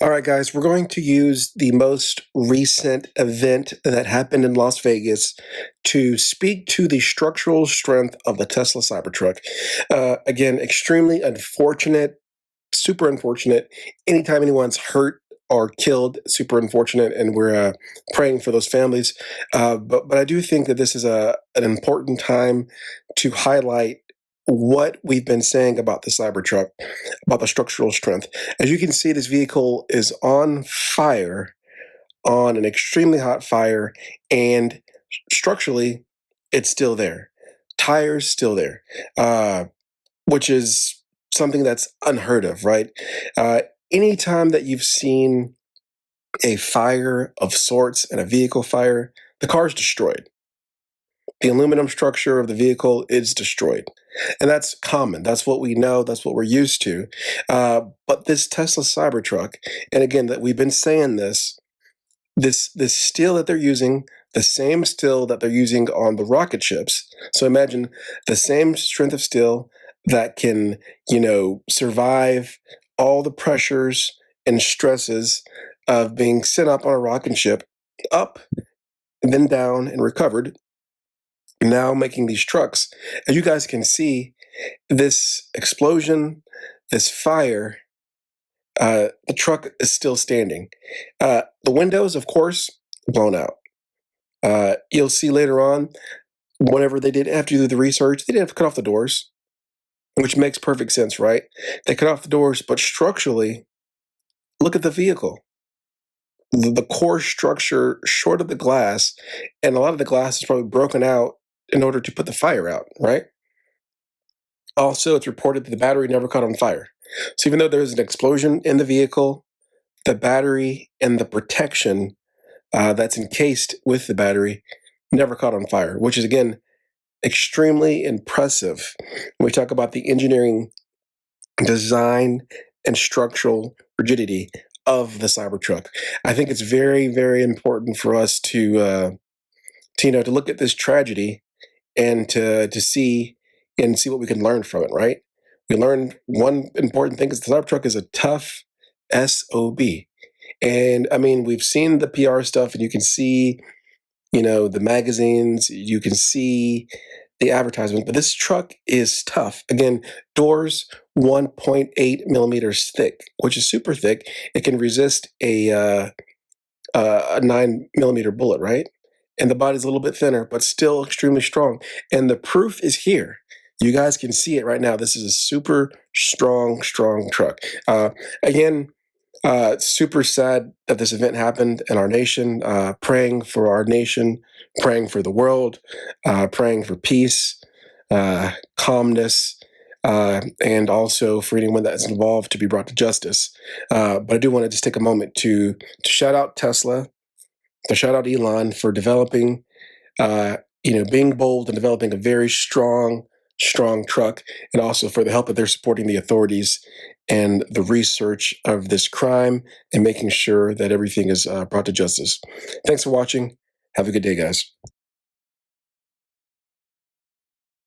All right, guys, we're going to use the most recent event that happened in Las Vegas to speak to the structural strength of the Tesla Cybertruck. Again, extremely unfortunate, super unfortunate. Anytime anyone's hurt or killed, super unfortunate, and we're praying for those families. But I do think that this is an important time to highlight what we've been saying about the Cybertruck, about the structural strength. As you can see, this vehicle is on fire, on an extremely hot fire, and structurally, it's still there. Tires still there, which is something that's unheard of, right? Uh, Anytime that you've seen a fire of sorts and a vehicle fire, the car is destroyed. The aluminum structure of the vehicle is destroyed. And that's common. That's what we know. That's what we're used to. But this Tesla Cybertruck, and again, that we've been saying this steel that they're using, the same steel that they're using on the rocket ships. So imagine the same strength of steel that can, survive all the pressures and stresses of being sent up on a rocket ship, up and then down and recovered, now making these trucks. As you guys can see, this explosion, this fire, the truck is still standing. The windows, of course, blown out. You'll see later on, whenever they did have to do the research, they didn't have to cut off the doors, which makes perfect sense, right? They cut off the doors, but structurally, look at the vehicle. The core structure short of the glass, and a lot of the glass is probably broken out in order to put the fire out, right? Also, it's reported that the battery never caught on fire. So even though there was an explosion in the vehicle, the battery and the protection that's encased with the battery never caught on fire, which is, again, extremely impressive when we talk about the engineering design and structural rigidity of the Cybertruck. I think it's very, very important for us to look at this tragedy and to see what we can learn from it. Right? We learned one important thing is the Cybertruck is a tough SOB, and I mean we've seen the PR stuff, and you can see the magazines, you can see the advertisement, but this truck is tough. Again, doors 1.8 millimeters thick, which is super thick. It can resist a 9 millimeter bullet, right? And the body's a little bit thinner, but still extremely strong. And the proof is here. You guys can see it right now. This is a super strong, strong truck. Again, super sad that this event happened in our nation. Praying for our nation, praying for the world, praying for peace, calmness, and also for anyone that is involved to be brought to justice. But I do want to just take a moment to shout out Tesla, to shout out Elon for developing, being bold and developing a very strong, strong truck, and also for the help that they're supporting the authorities and the research of this crime and making sure that everything is brought to justice. Thanks for watching. Have a good day, guys.